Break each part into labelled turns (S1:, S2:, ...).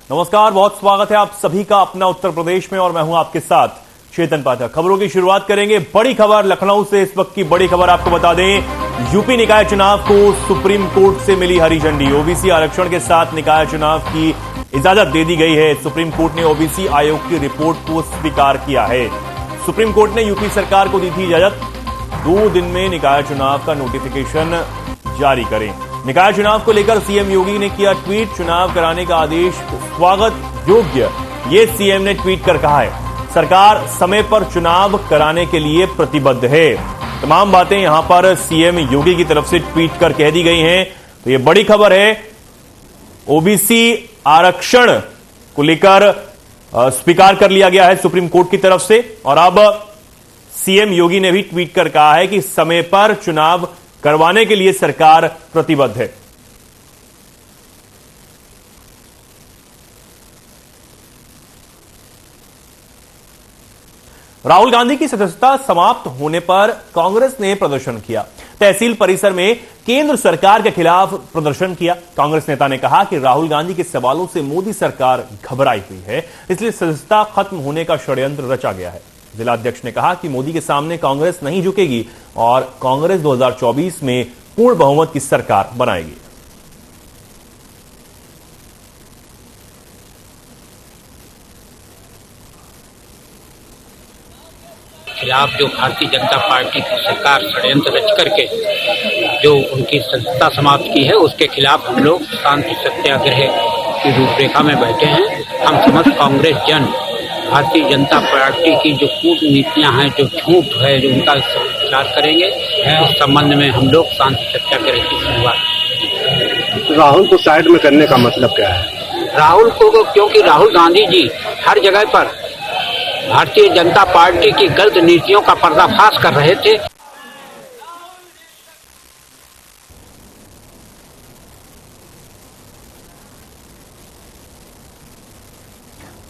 S1: नमस्कार, बहुत स्वागत है आप सभी का अपना उत्तर प्रदेश में और मैं हूं आपके साथ चेतन पाठक। खबरों की शुरुआत करेंगे बड़ी खबर लखनऊ से। इस वक्त की बड़ी खबर आपको बता दें, यूपी निकाय चुनाव को सुप्रीम कोर्ट से मिली हरी झंडी। ओबीसी आरक्षण के साथ निकाय चुनाव की इजाजत दे दी गई है। सुप्रीम कोर्ट ने ओबीसी आयोग की रिपोर्ट को स्वीकार किया है। सुप्रीम कोर्ट ने यूपी सरकार को दी थी इजाजत 2 दिन में निकाय चुनाव का नोटिफिकेशन जारी करें। निकाय चुनाव को लेकर सीएम योगी ने किया ट्वीट, चुनाव कराने का आदेश स्वागत योग्य, ये सीएम ने ट्वीट कर कहा है। सरकार समय पर चुनाव कराने के लिए प्रतिबद्ध है। तमाम बातें यहां पर सीएम योगी की तरफ से ट्वीट कर कह दी गई हैं। तो ये बड़ी खबर है, ओबीसी आरक्षण को लेकर स्वीकार कर लिया गया है सुप्रीम कोर्ट की तरफ से और अब सीएम योगी ने भी ट्वीट कर कहा है कि समय पर चुनाव करवाने के लिए सरकार प्रतिबद्ध है। राहुल गांधी की सदस्यता समाप्त होने पर कांग्रेस ने प्रदर्शन किया। तहसील परिसर में केंद्र सरकार के खिलाफ प्रदर्शन किया। कांग्रेस नेता ने कहा कि राहुल गांधी के सवालों से मोदी सरकार घबराई हुई है, इसलिए सदस्यता खत्म होने का षड्यंत्र रचा गया है। जिलाध्यक्ष ने कहा कि मोदी के सामने कांग्रेस नहीं झुकेगी और कांग्रेस 2024 में पूर्ण बहुमत की सरकार बनाएगी।
S2: खिलाफ जो भारतीय जनता पार्टी की सरकार षड्यंत्र रच करके जो उनकी सदस्यता समाप्त की है, उसके खिलाफ हम लोग शांति सत्याग्रह की रूपरेखा में बैठे हैं। हम समस्त कांग्रेस जन भारतीय जनता पार्टी की जो कूटनीतियां हैं, जो झूठ है, जो उनका विचार करेंगे। इस संबंध में हम लोग शांति सत्याग्रह की शुरुआत।
S3: राहुल को साइड में करने का मतलब क्या है?
S2: राहुल को, क्योंकि राहुल गांधी जी हर जगह पर भारतीय जनता पार्टी की गलत नीतियों का पर्दाफाश कर रहे थे।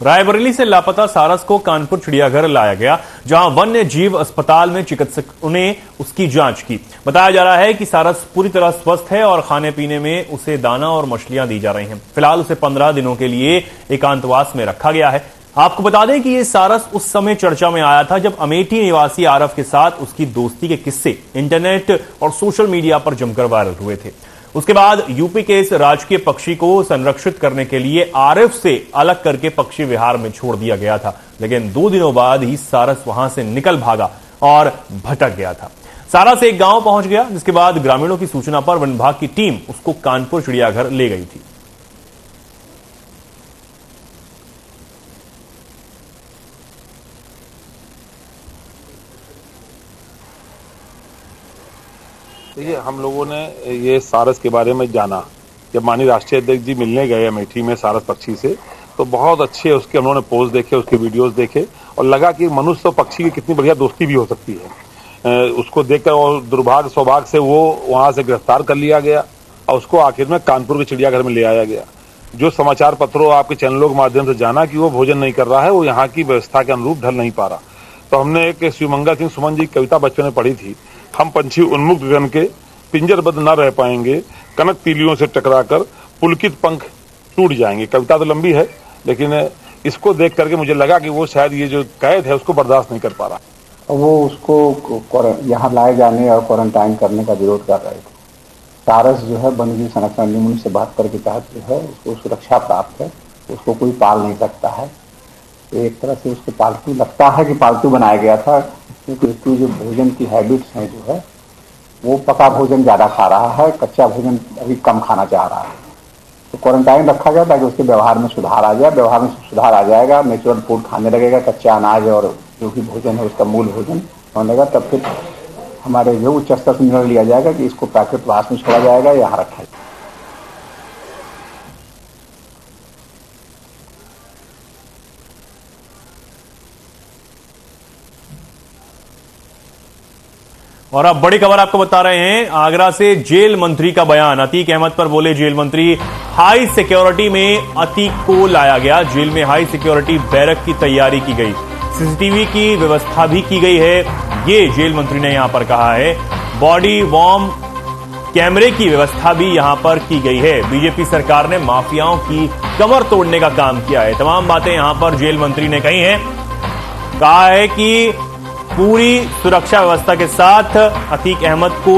S1: रायबरेली से लापता सारस को कानपुर चिड़ियाघर लाया गया, जहां वन्य जीव अस्पताल में चिकित्सकों ने उसकी जांच की। बताया जा रहा है कि सारस पूरी तरह स्वस्थ है और खाने पीने में उसे दाना और मछलियां दी जा रही हैं। फिलहाल उसे 15 दिनों के लिए एकांतवास में रखा गया है। आपको बता दें कि यह सारस उस समय चर्चा में आया था जब अमेठी निवासी आरव के साथ उसकी दोस्ती के किस्से इंटरनेट और सोशल मीडिया पर जमकर वायरल हुए थे। उसके बाद यूपी के इस राजकीय पक्षी को संरक्षित करने के लिए आरव से अलग करके पक्षी विहार में छोड़ दिया गया था, लेकिन 2 दिनों बाद ही सारस वहां से निकल भागा और भटक गया था। सारस एक गांव पहुंच गया, जिसके बाद ग्रामीणों की सूचना पर वन विभाग की टीम उसको कानपुर चिड़ियाघर ले गई थी।
S4: देखिए, हम लोगों ने ये सारस के बारे में जाना जब माननीय राष्ट्रीय अध्यक्ष जी मिलने गए अमेठी में सारस पक्षी से, तो बहुत अच्छे उसके उन्होंने पोस्ट देखे, उसके वीडियोस देखे और लगा कि मनुष्य और पक्षी की कितनी बढ़िया दोस्ती भी हो सकती है। उसको देखकर और दुर्भाग्य सौभाग्य से वो वहां से गिरफ्तार कर लिया गया और उसको आखिर में कानपुर के चिड़ियाघर में ले आया गया। जो समाचार पत्रों आपके चैनलों के माध्यम से जाना कि वो भोजन नहीं कर रहा है, वो यहाँ की व्यवस्था के अनुरूप ढल नहीं पा रहा। तो हमने एक शिवमंगल सिंह सुमन जी की कविता बच्चों ने पढ़ी थी, हम पंछी उन्मुक्त गगन के पिंजरबद्ध न रह पाएंगे, कनक तीलियों से टकराकर पुलकित पंख टूट जाएंगे। कविता तो लंबी है, लेकिन इसको देख करके मुझे लगा कि वो शायद ये जो कैद है उसको बर्दाश्त नहीं कर पा रहा।
S5: वो उसको यहाँ लाए जाने और क्वारंटाइन करने का विरोध कर रहे थे। सारस जो है वन्यजीव संरक्षण अधिनियम 1972 के तहत जो है उसको सुरक्षा प्राप्त है, उसको कोई पाल नहीं सकता है। एक तरह से उसको पालतू लगता है कि पालतू बनाया गया था, क्योंकि उसकी जो भोजन की हैबिट्स हैं जो है वो पका भोजन ज़्यादा खा रहा है, कच्चा भोजन अभी कम खाना चाह रहा है। तो क्वारंटाइन रखा गया ताकि उसके व्यवहार में सुधार आ जाए। व्यवहार में सुधार आ जाएगा, नेचुरल फूड खाने लगेगा, कच्चा अनाज और जो भी भोजन है उसका मूल भोजन होने लगा, तब फिर हमारे जो उच्च स्तर से निर्णय लिया जाएगा कि इसको प्राकृतवास में छोड़ा जाएगा, यहाँ रखा जाएगा।
S1: और अब बड़ी खबर आपको बता रहे हैं, आगरा से जेल मंत्री का बयान। अतीक अहमद पर बोले जेल मंत्री, हाई सिक्योरिटी में अतीक को लाया गया। जेल में हाई सिक्योरिटी बैरक की तैयारी की गई, सीसीटीवी की व्यवस्था भी की गई है, ये जेल मंत्री ने यहां पर कहा है। बॉडी वार्म कैमरे की व्यवस्था भी यहां पर की गई है। बीजेपी सरकार ने माफियाओं की कमर तोड़ने का काम किया है। तमाम बातें यहां पर जेल मंत्री ने कही हैं। कहा है कि पूरी सुरक्षा व्यवस्था के साथ अतीक अहमद को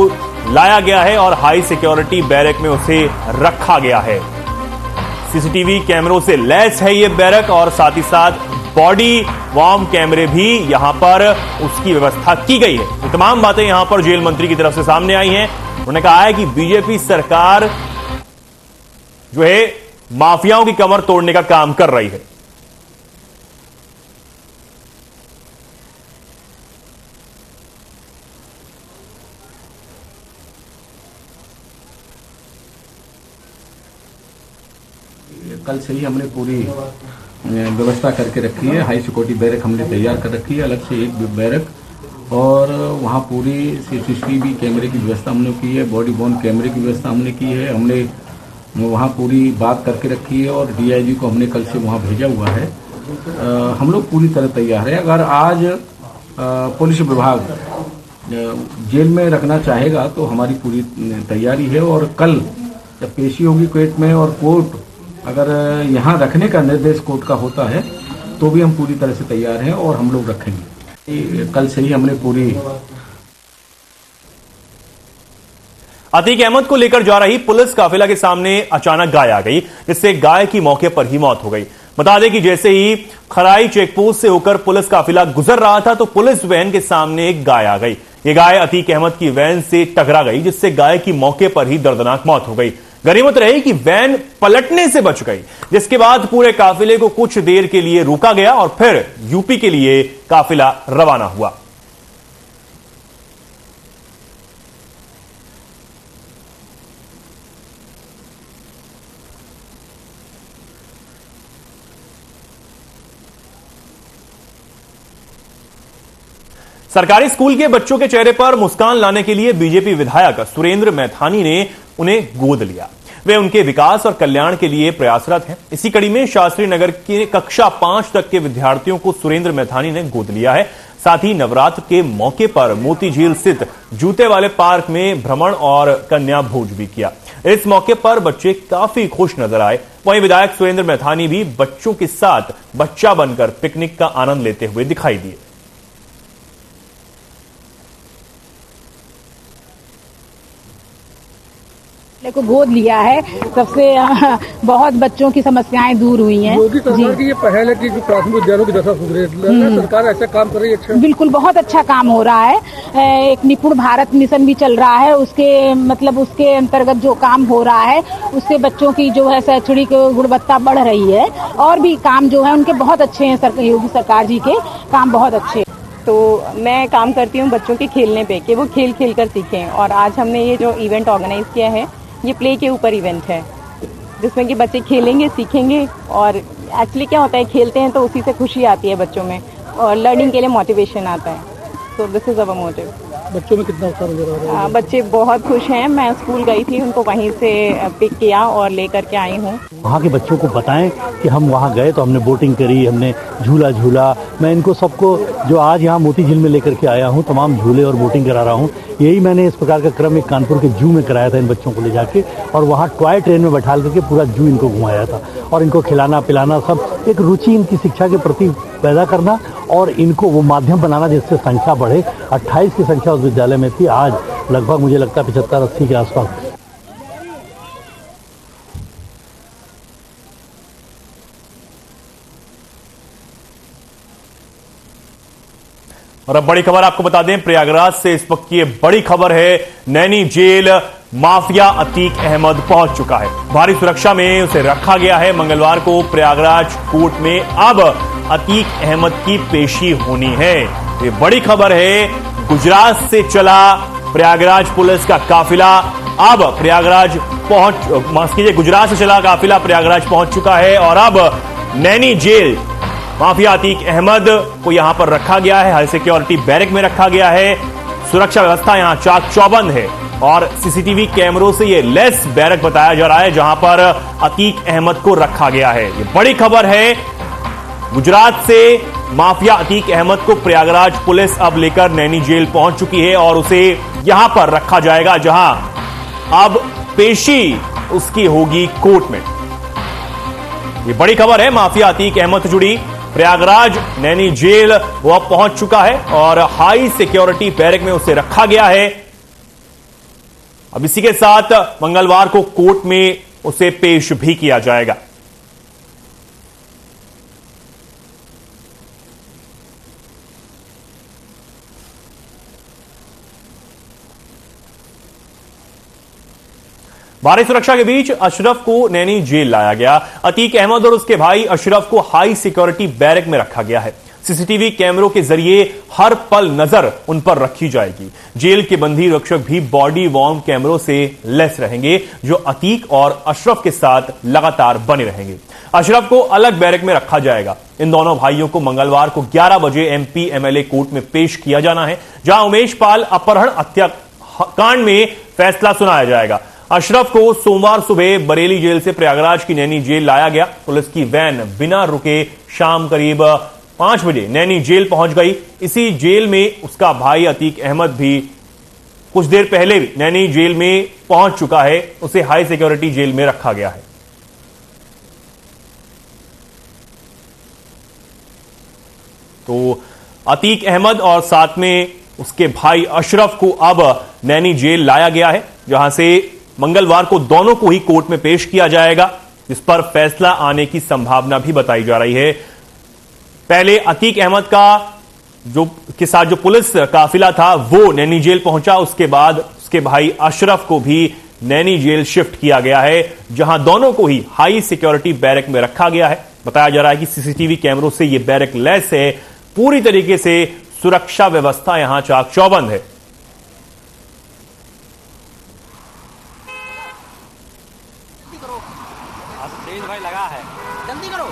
S1: लाया गया है और हाई सिक्योरिटी बैरक में उसे रखा गया है। सीसीटीवी कैमरों से लैस है ये बैरक और साथ ही साथ बॉडी वार्म कैमरे भी यहां पर उसकी व्यवस्था की गई है। ये तमाम बातें यहां पर जेल मंत्री की तरफ से सामने आई हैं। उन्होंने कहा है कि बीजेपी सरकार जो है माफियाओं की कमर तोड़ने का काम कर रही है।
S6: कल से ही हमने पूरी व्यवस्था करके रखी है। हाई सिक्योरिटी बैरक हमने तैयार कर रखी है, अलग से एक बैरक, और वहाँ पूरी सीसीटीवी कैमरे की व्यवस्था हमने की है, बॉडी वॉर्म कैमरे की व्यवस्था हमने की है। हमने वहाँ पूरी बात करके रखी है और डीआईजी को हमने कल से वहाँ भेजा हुआ है। हम लोग पूरी तरह तैयार है। अगर आज पुलिस विभाग जेल में रखना चाहेगा तो हमारी पूरी तैयारी है, और कल जब पेशी होगी कोर्ट में और कोर्ट अगर यहाँ रखने का निर्देश कोर्ट का होता है तो भी हम पूरी तरह से तैयार हैं और हम लोग रखेंगे। कल से ही हमने पूरी
S1: अतीक अहमद को लेकर जा रही पुलिस काफिला के सामने अचानक गाय आ गई, जिससे गाय की मौके पर ही मौत हो गई। बता दें कि जैसे ही खराई चेकपोस्ट से होकर पुलिस काफिला गुजर रहा था तो पुलिस वैन के सामने एक गाय आ गई। ये गाय अतीक अहमद की वैन से टकरा गई, जिससे गाय की मौके पर ही दर्दनाक मौत हो गई। गनीमत रही कि वैन पलटने से बच गई, जिसके बाद पूरे काफिले को कुछ देर के लिए रोका गया और फिर यूपी के लिए काफिला रवाना हुआ। सरकारी स्कूल के बच्चों के चेहरे पर मुस्कान लाने के लिए बीजेपी विधायक सुरेंद्र मैथानी ने उन्हें गोद लिया। वे उनके विकास और कल्याण के लिए प्रयासरत हैं। इसी कड़ी में शास्त्री नगर के कक्षा 5 तक के विद्यार्थियों को सुरेंद्र मैथानी ने गोद लिया है। साथ ही नवरात्र के मौके पर मोती झील स्थित जूते वाले पार्क में भ्रमण और कन्या भोज भी किया। इस मौके पर बच्चे काफी खुश नजर आए। वहीं विधायक सुरेंद्र मैथानी भी बच्चों के साथ बच्चा बनकर पिकनिक का आनंद लेते हुए दिखाई दिए।
S7: को गोद लिया है, सबसे बहुत बच्चों की समस्याएं दूर हुई हैं।
S8: योगी सरकार की ये पहल है कि जो प्राथमिक विद्यालयों की दशा सुधरे, सरकार ऐसा काम कर रही है। अच्छा, बिल्कुल बहुत अच्छा काम हो रहा है। एक निपुण भारत मिशन भी चल रहा है, उसके अंतर्गत जो काम हो रहा है उससे बच्चों की जो है शैक्षणिक गुणवत्ता बढ़ रही है। और भी काम जो है उनके बहुत अच्छे हैं, योगी सरकार जी के काम बहुत अच्छे।
S9: तो मैं काम करती हूँ बच्चों के खेलने पे कि वो खेल खेल कर सीखें, और आज हमने ये जो इवेंट ऑर्गेनाइज किया है ये प्ले के ऊपर इवेंट है, जिसमें कि बच्चे खेलेंगे, सीखेंगे। और एक्चुअली क्या होता है, खेलते हैं तो उसी से खुशी आती है बच्चों में, और लर्निंग के लिए मोटिवेशन आता है। So this is our motive.
S8: बच्चों में कितना उत्साह नजर आ रहा है?
S9: बच्चे बहुत खुश हैं। मैं स्कूल गई थी, उनको वहीं से पिक किया और लेकर के आई हूँ।
S10: वहाँ के बच्चों को बताएं कि हम वहाँ गए तो हमने बोटिंग करी, हमने झूला झूला। मैं इनको सबको जो आज यहाँ मोती झील में लेकर के आया हूँ, तमाम झूले और बोटिंग करा रहा हूँ। यही मैंने इस प्रकार का क्रम एक कानपुर के जू में कराया था इन बच्चों को ले जाके, और वहाँ टॉय ट्रेन में बैठा करके पूरा जू इनको घुमाया था, और इनको खिलाना पिलाना, सब एक रुचि इनकी शिक्षा के प्रति पैदा करना और इनको वो माध्यम बनाना जिससे संख्या बढ़े। 28 की संख्या उस विद्यालय में थी, आज लगभग मुझे लगता है 75-80 के आसपास।
S1: और अब बड़ी खबर आपको बता दें, प्रयागराज से इस वक्त की बड़ी खबर है। नैनी जेल माफिया अतीक अहमद पहुंच चुका है। भारी सुरक्षा में उसे रखा गया है। मंगलवार को प्रयागराज कोर्ट में अब अतीक अहमद की पेशी होनी है। ये बड़ी खबर है। गुजरात से चला प्रयागराज पुलिस का काफिला अब गुजरात से चला काफिला प्रयागराज पहुंच चुका है, और अब नैनी जेल माफिया अतीक अहमद को यहां पर रखा गया है। हाई सिक्योरिटी बैरक में रखा गया है। सुरक्षा व्यवस्था यहां चाक चौबंद है, और सीसीटीवी कैमरों से यह लेस बैरक बताया जा रहा है जहां पर अतीक अहमद को रखा गया है। यह बड़ी खबर है। गुजरात से माफिया अतीक अहमद को प्रयागराज पुलिस अब लेकर नैनी जेल पहुंच चुकी है, और उसे यहां पर रखा जाएगा जहां अब पेशी उसकी होगी कोर्ट में। ये बड़ी खबर है माफिया अतीक अहमद से जुड़ी। प्रयागराज नैनी जेल वो अब पहुंच चुका है और हाई सिक्योरिटी बैरक में उसे रखा गया है। अब इसी के साथ मंगलवार को कोर्ट में उसे पेश भी किया जाएगा। भारी सुरक्षा के बीच अशरफ को नैनी जेल लाया गया। अतीक अहमद और उसके भाई अशरफ को हाई सिक्योरिटी बैरक में रखा गया है। सीसीटीवी कैमरों के जरिए हर पल नजर उन पर रखी जाएगी। जेल के बंदी रक्षक भी बॉडी वॉर्म कैमरों से लैस रहेंगे, जो अतीक और अशरफ के साथ लगातार बने रहेंगे। अशरफ को अलग बैरक में रखा जाएगा। इन दोनों भाइयों को मंगलवार को 11 बजे एमपी एमएलए कोर्ट में पेश किया जाना है, जहां उमेश पाल अपहरण हत्याकांड में फैसला सुनाया जाएगा। अशरफ को सोमवार सुबह बरेली जेल से प्रयागराज की नैनी जेल लाया गया। पुलिस की वैन बिना रुके शाम करीब 5 बजे नैनी जेल पहुंच गई। इसी जेल में उसका भाई अतीक अहमद भी कुछ देर पहले भी नैनी जेल में पहुंच चुका है। उसे हाई सिक्योरिटी जेल में रखा गया है। तो अतीक अहमद और साथ में उसके भाई अशरफ को अब नैनी जेल लाया गया है, जहां से मंगलवार को दोनों को ही कोर्ट में पेश किया जाएगा, जिस पर फैसला आने की संभावना भी बताई जा रही है। पहले अतीक अहमद के साथ जो पुलिस काफिला था वो नैनी जेल पहुंचा। उसके बाद उसके भाई अशरफ को भी नैनी जेल शिफ्ट किया गया है, जहां दोनों को ही हाई सिक्योरिटी बैरक में रखा गया है। बताया जा रहा है कि सीसीटीवी कैमरों से यह बैरक लैस है। पूरी तरीके से सुरक्षा व्यवस्था यहां चाक चौबंद है।
S11: भाई लगा है, जल्दी करो।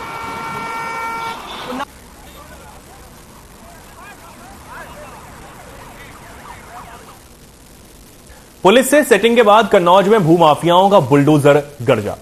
S1: पुलिस से सेटिंग के बाद कन्नौज में भूमाफियाओं का बुलडोजर गरजा।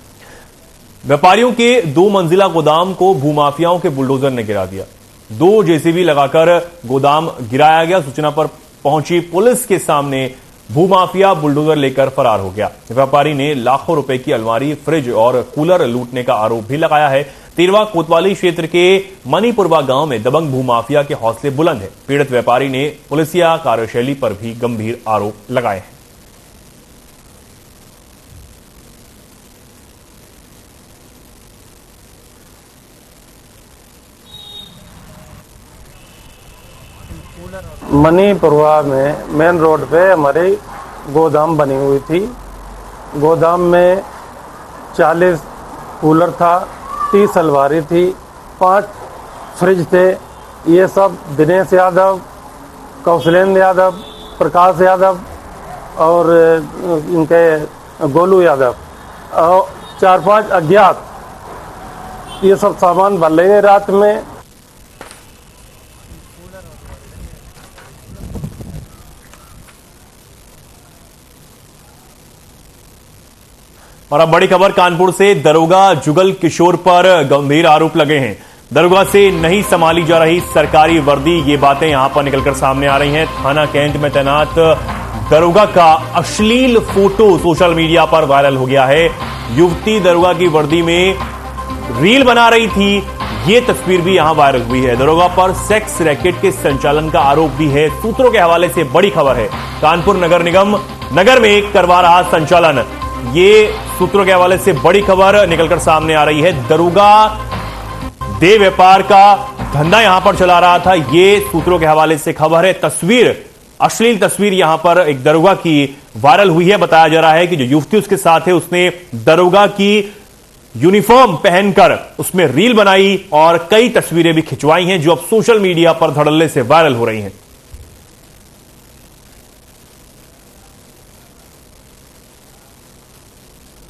S1: व्यापारियों के 2 मंजिला गोदाम को भूमाफियाओं के बुलडोजर ने गिरा दिया। 2 जेसीबी लगाकर गोदाम गिराया गया। सूचना पर पहुंची पुलिस के सामने भूमाफिया बुलडोजर लेकर फरार हो गया। व्यापारी ने लाखों रुपए की अलमारी, फ्रिज और कूलर लूटने का आरोप भी लगाया है। तिरवा कोतवाली क्षेत्र के मणिपुरवा गांव में दबंग भूमाफिया के हौसले बुलंद है। पीड़ित व्यापारी ने पुलिसिया कार्यशैली पर भी गंभीर आरोप लगाए हैं।
S12: मणिपुरवा में मेन रोड पे हमारी गोदाम बनी हुई थी। गोदाम में 40 कूलर था, 30 अलमारी थी, 5 फ्रिज थे। ये सब दिनेश यादव, कौशलेंद्र यादव, प्रकाश यादव और इनके गोलू यादव और 4-5 अज्ञात ये सब सामान बन रहे रात में।
S1: और अब बड़ी खबर कानपुर से। दरोगा जुगल किशोर पर गंभीर आरोप लगे हैं। दरोगा से नहीं संभाली जा रही सरकारी वर्दी, ये बातें यहां पर निकलकर सामने आ रही हैं। थाना कैंट में तैनात दरोगा का अश्लील फोटो सोशल मीडिया पर वायरल हो गया है। युवती दरोगा की वर्दी में रील बना रही थी, ये तस्वीर भी यहां वायरल हुई है। दरोगा पर सेक्स रैकेट के संचालन का आरोप भी है। सूत्रों के हवाले से बड़ी खबर है। कानपुर नगर निगम नगर में करवा रहा संचालन, ये सूत्रों के हवाले से बड़ी खबर निकलकर सामने आ रही है। दरोगा देह व्यापार का धंधा यहां पर चला रहा था, ये सूत्रों के हवाले से खबर है। तस्वीर, अश्लील तस्वीर यहां पर एक दरोगा की वायरल हुई है। बताया जा रहा है कि जो युवती उसके साथ है उसने दरोगा की यूनिफॉर्म पहनकर उसमें रील बनाई और कई तस्वीरें भी खिंचवाई हैं, जो अब सोशल मीडिया पर धड़ल्ले से वायरल हो रही हैं।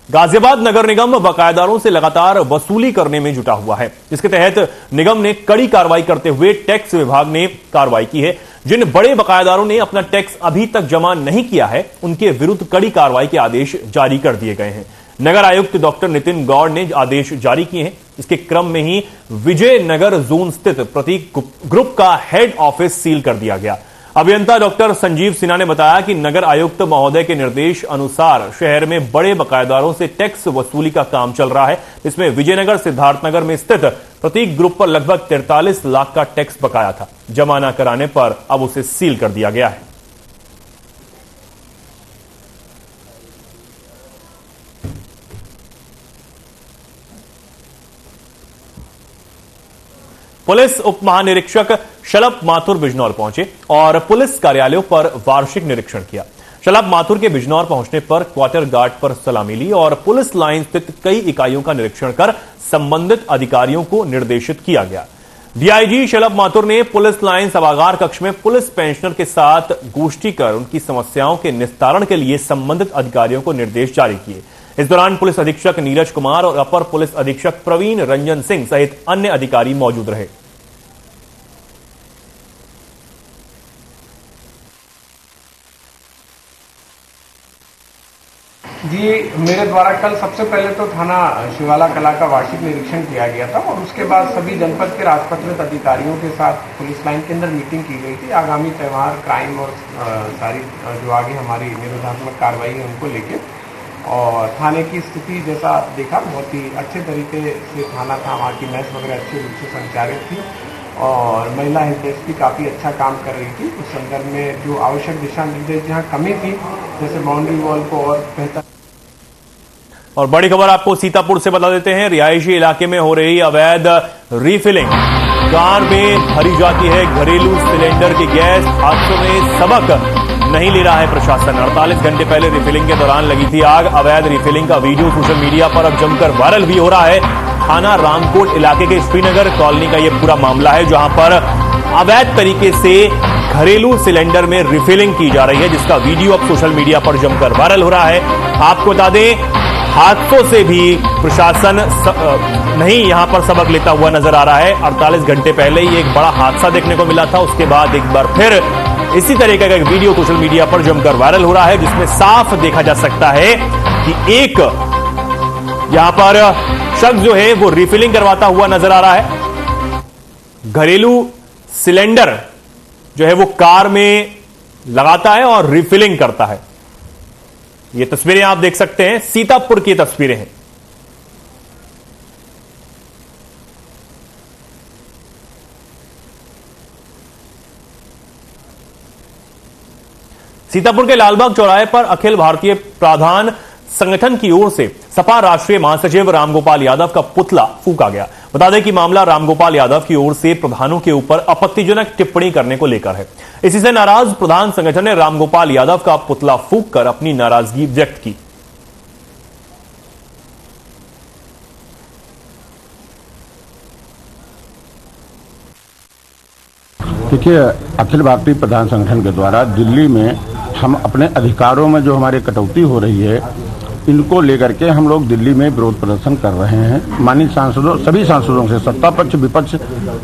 S1: गाजियाबाद नगर निगम बकायेदारों से लगातार वसूली करने में जुटा हुआ है, जिसके तहत निगम ने कड़ी कार्रवाई करते हुए टैक्स विभाग ने कार्रवाई की है। जिन बड़े बकायेदारों ने अपना टैक्स अभी तक जमा नहीं किया है, उनके विरुद्ध कड़ी कार्रवाई के आदेश जारी कर दिए गए हैं। नगर आयुक्त डॉक्टर नितिन गौड़ ने आदेश जारी किए हैं। इसके क्रम में ही विजय नगर जोन स्थित प्रतीक ग्रुप का हेड ऑफिस सील कर दिया गया। अभियंता डॉक्टर संजीव सिन्हा ने बताया कि नगर आयुक्त महोदय के निर्देश अनुसार शहर में बड़े बकायेदारों से टैक्स वसूली का काम चल रहा है। इसमें विजयनगर सिद्धार्थनगर में स्थित प्रतीक ग्रुप पर लगभग 43 लाख का टैक्स बकाया था। जमा न कराने पर अब उसे सील कर दिया गया है। पुलिस उप महानिरीक्षक शलभ माथुर बिजनौर पहुंचे और पुलिस कार्यालयों पर वार्षिक निरीक्षण किया। शलभ माथुर के बिजनौर पहुंचने पर क्वार्टर गार्ड पर सलामी ली और पुलिस लाइन स्थित कई इकाइयों का निरीक्षण कर संबंधित अधिकारियों को निर्देशित किया गया। डीआईजी शलभ माथुर ने पुलिस लाइन सभागार कक्ष में पुलिस पेंशनर के साथ गोष्ठी कर उनकी समस्याओं के निस्तारण के लिए संबंधित अधिकारियों को निर्देश जारी किए। इस दौरान पुलिस अधीक्षक नीरज कुमार और अपर पुलिस अधीक्षक प्रवीण रंजन सिंह सहित अन्य अधिकारी मौजूद रहे।
S13: जी, मेरे द्वारा कल सबसे पहले तो थाना शिवाला कला का वार्षिक निरीक्षण किया गया था और उसके बाद सभी जनपद के राजपत्रित अधिकारियों के साथ पुलिस लाइन के अंदर मीटिंग की गई थी। आगामी त्यौहार, क्राइम और सारी जो आगे हमारी निरोधात्मक कार्रवाई है उनको लेके, और थाने की स्थिति जैसा देखा बहुत ही अच्छे तरीके से थाना था। वहाँ की मैच वगैरह अच्छे रूप से संचालित थी और महिला हेल्प डेस्क भी काफ़ी अच्छा काम कर रही थी। उस संदर्भ में जो आवश्यक दिशा निर्देश जहाँ कमी थी, जैसे बाउंड्री वॉल को और बेहतर।
S1: और बड़ी खबर आपको सीतापुर से बता देते हैं। रिहायशी इलाके में हो रही अवैध रिफिलिंग, कार में भरी जाती है घरेलू सिलेंडर की गैस। हादसों में सबक नहीं ले रहा है प्रशासन। 48 घंटे पहले रिफिलिंग के दौरान लगी थी आग। अवैध रिफिलिंग का वीडियो सोशल मीडिया पर अब जमकर वायरल भी हो रहा है। थाना रामकोट इलाके के श्रीनगर कॉलोनी का यह पूरा मामला है, जहां पर अवैध तरीके से घरेलू सिलेंडर में रिफिलिंग की जा रही है, जिसका वीडियो अब सोशल मीडिया पर जमकर वायरल हो रहा है। आपको बता दें, हादसों से भी प्रशासन नहीं यहां पर सबक लेता हुआ नजर आ रहा है। 48 घंटे पहले ही एक बड़ा हादसा देखने को मिला था, उसके बाद एक बार फिर इसी तरीके का एक वीडियो सोशल मीडिया पर जमकर वायरल हो रहा है, जिसमें साफ देखा जा सकता है कि एक यहां पर शख्स जो है वो रिफिलिंग करवाता हुआ नजर आ रहा है। घरेलू सिलेंडर जो है वो कार में लगाता है और रिफिलिंग करता है। ये तस्वीरें आप देख सकते हैं, सीतापुर की तस्वीरें हैं। सीतापुर के लालबाग चौराहे पर अखिल भारतीय प्रावधान संगठन की ओर से सपा राष्ट्रीय महासचिव रामगोपाल यादव का पुतला फूंका गया। बता दें कि मामला रामगोपाल यादव की ओर से प्रधानों के ऊपर आपत्तिजनक टिप्पणी करने को लेकर है। इसी से नाराज प्रधान संगठन ने रामगोपाल यादव का पुतला फूंककर अपनी नाराजगी व्यक्त की।
S14: देखिए, अखिल भारतीय प्रधान संगठन के द्वारा दिल्ली में हम अपने अधिकारों में जो हमारी कटौती हो रही है, इनको लेकर के हम लोग दिल्ली में विरोध प्रदर्शन कर रहे हैं। माननीय सांसदों, सभी सांसदों से, सत्ता पक्ष विपक्ष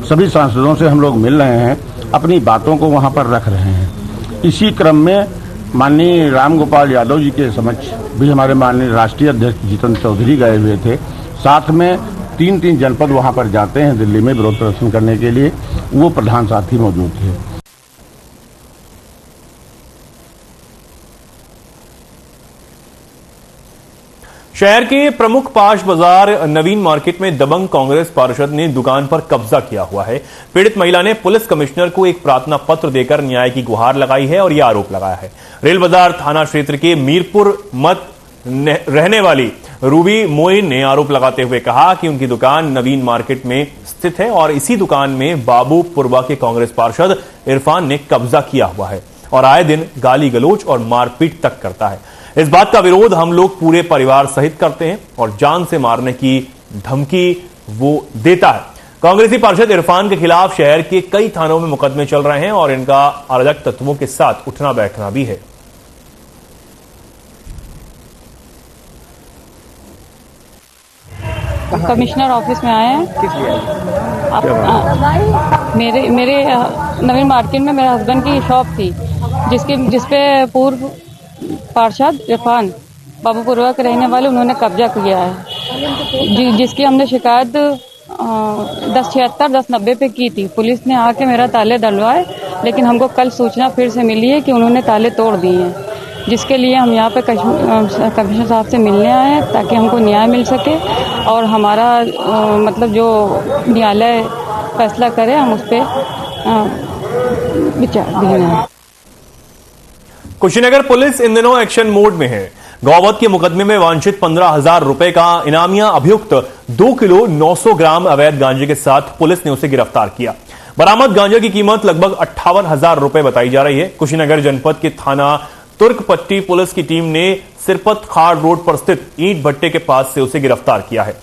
S14: सभी सांसदों से हम लोग मिल रहे हैं, अपनी बातों को वहां पर रख रहे हैं। इसी क्रम में माननीय रामगोपाल यादव जी के समक्ष भी हमारे माननीय राष्ट्रीय अध्यक्ष जितेंद्र चौधरी गए हुए थे। साथ में 3 जनपद वहां पर जाते हैं दिल्ली में विरोध प्रदर्शन करने के लिए, वो प्रधान साथी मौजूद थे।
S1: शहर के प्रमुख पाश बाजार नवीन मार्केट में दबंग कांग्रेस पार्षद ने दुकान पर कब्जा किया हुआ है। पीड़ित महिला ने पुलिस कमिश्नर को एक प्रार्थना पत्र देकर न्याय की गुहार लगाई है और यह आरोप लगाया है। रेल बाजार थाना क्षेत्र के मीरपुर मत रहने वाली रूबी मोइन ने आरोप लगाते हुए कहा कि उनकी दुकान नवीन मार्केट में स्थित है और इसी दुकान में बाबू पुरवा के कांग्रेस पार्षद इरफान ने कब्जा किया हुआ है और आए दिन गाली गलोच और मारपीट तक करता है। इस बात का विरोध हम लोग पूरे परिवार सहित करते हैं और जान से मारने की धमकी वो देता है। कांग्रेसी पार्षद इरफान के खिलाफ शहर के कई थानों में मुकदमे चल रहे हैं और इनका अराजक तत्वों के साथ उठना बैठना भी है।
S15: कमिश्नर ऑफिस में आए हैं। मेरे नवीन मार्केट में मेरे हस्बैंड की शॉप थी, जिसपे पूर्व पार्षद इरफान बाबू पुरवा के रहने वाले उन्होंने कब्जा किया है, जिसकी हमने शिकायत 1076-1090 पे की थी। पुलिस ने आके मेरा ताले डलवाए लेकिन हमको कल सूचना फिर से मिली है कि उन्होंने ताले तोड़ दिए हैं, जिसके लिए हम यहाँ पे कमिश्नर साहब से मिलने आए हैं ताकि हमको न्याय मिल सके और हमारा मतलब जो न्यायालय फैसला करे हम उस पर विचार देना।
S1: कुशीनगर पुलिस इन दिनों एक्शन मोड में है। गौवध के मुकदमे में वांछित 15,000 रुपए का इनामिया अभियुक्त 2 किलो 900 ग्राम अवैध गांजे के साथ पुलिस ने उसे गिरफ्तार किया। बरामद गांजे की कीमत लगभग 58,000 रुपए बताई जा रही है। कुशीनगर जनपद के थाना तुर्कपट्टी पुलिस की टीम ने सिरपत खाड़ रोड पर स्थित ईंट भट्टे के पास से उसे गिरफ्तार किया है।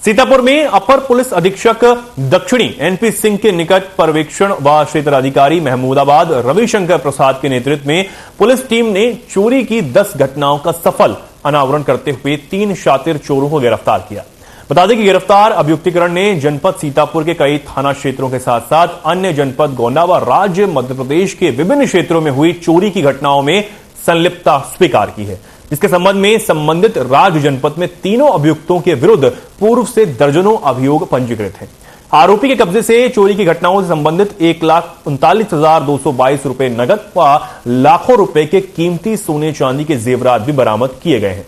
S1: सीतापुर में अपर पुलिस अधीक्षक दक्षिणी एनपी सिंह के निकट पर्यवेक्षण व क्षेत्र अधिकारी महमूदाबाद रविशंकर प्रसाद के नेतृत्व में पुलिस टीम ने चोरी की 10 घटनाओं का सफल अनावरण करते हुए 3 शातिर चोरों को गिरफ्तार किया। बता दें कि गिरफ्तार अभियुक्तिकरण ने जनपद सीतापुर के कई थाना क्षेत्रों के साथ साथ अन्य जनपद गोंडा व राज्य मध्य प्रदेश के विभिन्न क्षेत्रों में हुई चोरी की घटनाओं में संलिप्तता स्वीकार की है। इसके संबंध में संबंधित राज्य जनपद में तीनों अभियुक्तों के विरुद्ध पूर्व से दर्जनों अभियोग पंजीकृत हैं। आरोपी के कब्जे से चोरी की घटनाओं से संबंधित 1,39,222 रुपए नगद व लाखों रुपए के कीमती सोने चांदी के जेवरात भी बरामद किए गए हैं।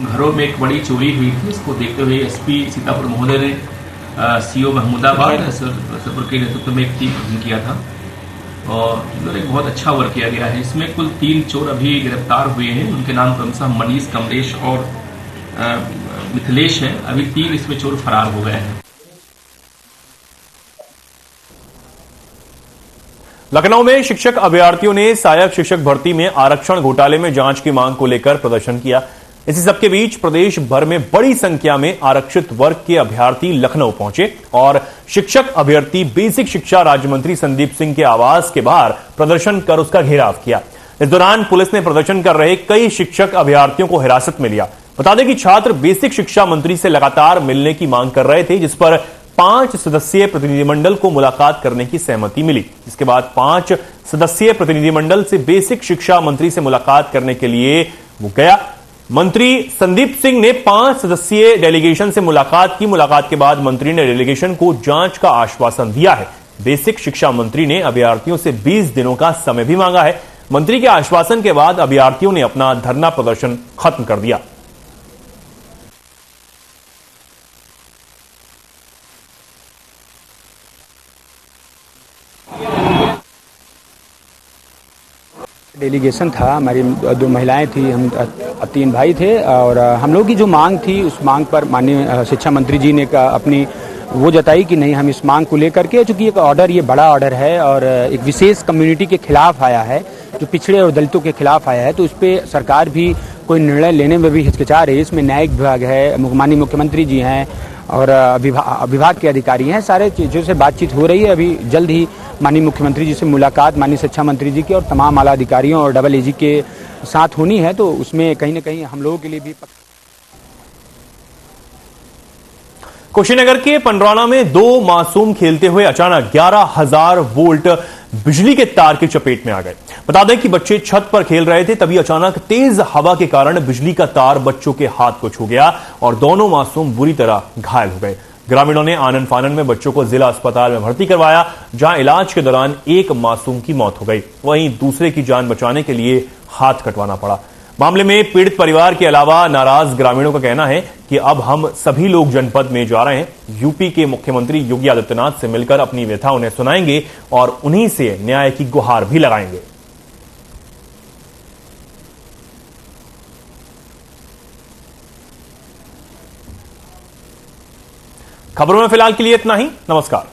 S16: घरों में एक बड़ी चोरी हुई थी, इसको देखते हुए एसपी सीतापुर महोदय ने सीओ महमूदाबाद सीतापुर के नेतृत्व में एक टीम गठन किया था और एक बहुत अच्छा वर्क किया गया है। इसमें कुल 3 चोर अभी गिरफ्तार हुए हैं। उनके नाम क्रमशः मनीष, कमलेश और मिथिलेश है। अभी 3 इसमें चोर फरार हो गए हैं।
S1: लखनऊ में शिक्षक अभ्यर्थियों ने सहायक शिक्षक भर्ती में आरक्षण घोटाले में जांच की मांग को लेकर प्रदर्शन किया। इसी सबके बीच प्रदेश भर में बड़ी संख्या में आरक्षित वर्ग के अभ्यर्थी लखनऊ पहुंचे और शिक्षक अभ्यर्थी बेसिक शिक्षा राज्य मंत्री संदीप सिंह के आवास के बाहर प्रदर्शन कर उसका घेराव किया। इस दौरान पुलिस ने प्रदर्शन कर रहे कई शिक्षक अभ्यर्थियों को हिरासत में लिया। बता दें कि छात्र बेसिक शिक्षा मंत्री से लगातार मिलने की मांग कर रहे थे, जिस पर 5 सदस्यीय प्रतिनिधिमंडल को मुलाकात करने की सहमति मिली। इसके बाद 5 सदस्यीय प्रतिनिधिमंडल से बेसिक शिक्षा मंत्री से मुलाकात करने के लिए वो गया। मंत्री संदीप सिंह ने 5 सदस्यीय डेलीगेशन से मुलाकात की। मुलाकात के बाद मंत्री ने डेलीगेशन को जांच का आश्वासन दिया है। बेसिक शिक्षा मंत्री ने अभ्यर्थियों से 20 दिनों का समय भी मांगा है। मंत्री के आश्वासन के बाद अभ्यर्थियों ने अपना धरना प्रदर्शन खत्म कर दिया।
S17: डेलीगेशन था, हमारी 2 महिलाएं थी, हम 3 भाई थे और हम लोग की जो मांग थी उस मांग पर माननीय शिक्षा मंत्री जी ने अपनी वो जताई कि नहीं, हम इस मांग को लेकर के, चूंकि एक ऑर्डर ये बड़ा ऑर्डर है और एक विशेष कम्युनिटी के खिलाफ आया है, जो पिछड़े और दलितों के खिलाफ आया है, तो उस पर सरकार भी कोई निर्णय लेने में भी हिचकिचा रही है। इसमें न्यायिक विभाग है, माननीय मुख्यमंत्री जी हैं और विभाग के अधिकारी हैं, सारे चीज़ों से बातचीत हो रही है। अभी जल्द ही माननीय मुख्यमंत्री जी से मुलाकात माननीय शिक्षा मंत्री जी की और तमाम आला अधिकारियों और डबल एजी के साथ होनी है, तो उसमें कहीं ना कहीं हम लोगों के लिए भी।
S1: कुशीनगर के पंडरौना में 2 मासूम खेलते हुए अचानक 11,000 वोल्ट बिजली के तार की चपेट में आ गए। बता दें कि बच्चे छत पर खेल रहे थे, तभी अचानक तेज हवा के कारण बिजली का तार बच्चों के हाथ को छू गया और दोनों मासूम बुरी तरह घायल हो गए। ग्रामीणों ने आनन फानन में बच्चों को जिला अस्पताल में भर्ती करवाया, जहां इलाज के दौरान एक मासूम की मौत हो गई, वहीं दूसरे की जान बचाने के लिए हाथ कटवाना पड़ा। मामले में पीड़ित परिवार के अलावा नाराज ग्रामीणों का कहना है कि अब हम सभी लोग जनपद में जा रहे हैं, यूपी के मुख्यमंत्री योगी आदित्यनाथ से मिलकर अपनी व्यथा उन्हें सुनाएंगे और उन्हीं से न्याय की गुहार भी लगाएंगे। खबरों में फिलहाल के लिए इतना ही। नमस्कार।